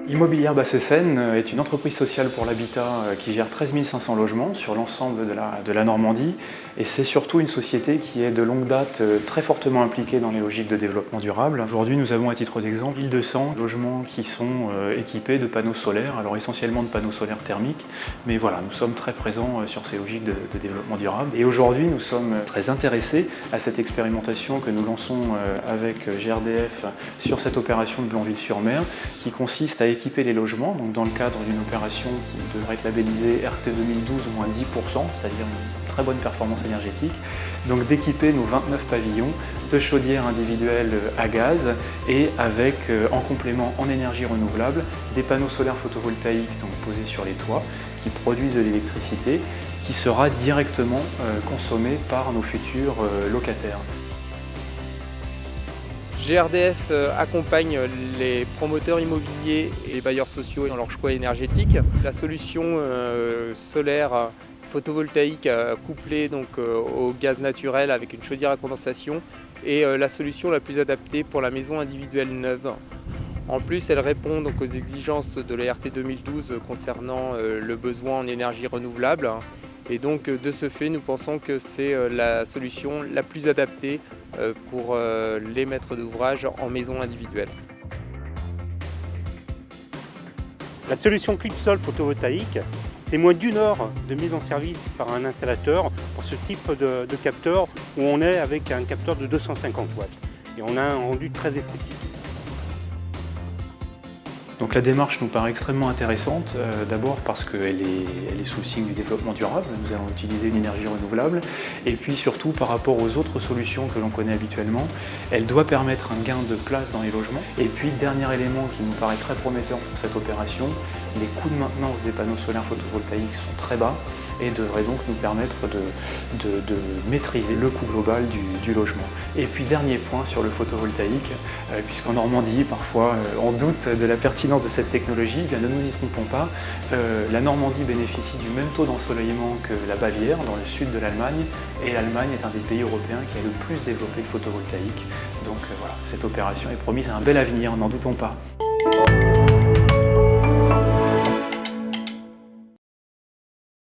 Immobilière Basse-Seine est une entreprise sociale pour l'habitat qui gère 13 500 logements sur l'ensemble de la Normandie, et c'est surtout une société qui est de longue date très fortement impliquée dans les logiques de développement durable. Aujourd'hui, nous avons à titre d'exemple 1200 logements qui sont équipés de panneaux solaires, alors essentiellement de panneaux solaires thermiques, mais voilà, nous sommes très présents sur ces logiques de développement durable. Et aujourd'hui, nous sommes très intéressés à cette expérimentation que nous lançons avec GRDF sur cette opération de Blanville-sur-Mer, qui consiste à équiper les logements, donc dans le cadre d'une opération qui devrait être labellisée RT 2012 moins 10%, c'est-à-dire une très bonne performance énergétique, donc d'équiper nos 29 pavillons de chaudières individuelles à gaz et avec en complément en énergie renouvelable des panneaux solaires photovoltaïques donc posés sur les toits qui produisent de l'électricité qui sera directement consommée par nos futurs locataires. GRDF accompagne les promoteurs immobiliers et les bailleurs sociaux dans leur choix énergétique. La solution solaire photovoltaïque couplée donc, au gaz naturel avec une chaudière à condensation est la solution la plus adaptée pour la maison individuelle neuve. En plus, elle répond donc aux exigences de la RT 2012 concernant le besoin en énergie renouvelable. Et donc de ce fait, nous pensons que c'est la solution la plus adaptée pour les maîtres d'ouvrage en maison individuelle. La solution Clipsol photovoltaïque, c'est moins d'1 heure de mise en service par un installateur pour ce type de capteur où on est avec un capteur de 250 watts. Et on a un rendu très esthétique. Donc la démarche nous paraît extrêmement intéressante, d'abord parce qu'elle est sous le signe du développement durable, nous allons utiliser une énergie renouvelable, et puis surtout par rapport aux autres solutions que l'on connaît habituellement, elle doit permettre un gain de place dans les logements. Et puis dernier élément qui nous paraît très prometteur pour cette opération, les coûts de maintenance des panneaux solaires photovoltaïques sont très bas et devraient donc nous permettre de maîtriser le coût global du logement. Et puis dernier point sur le photovoltaïque, puisqu'en Normandie parfois on doute de la pertinence de cette technologie, eh bien ne nous y trompons pas, la Normandie bénéficie du même taux d'ensoleillement que la Bavière dans le sud de l'Allemagne, et l'Allemagne est un des pays européens qui a le plus développé le photovoltaïque. Donc voilà, cette opération est promise à un bel avenir, n'en doutons pas.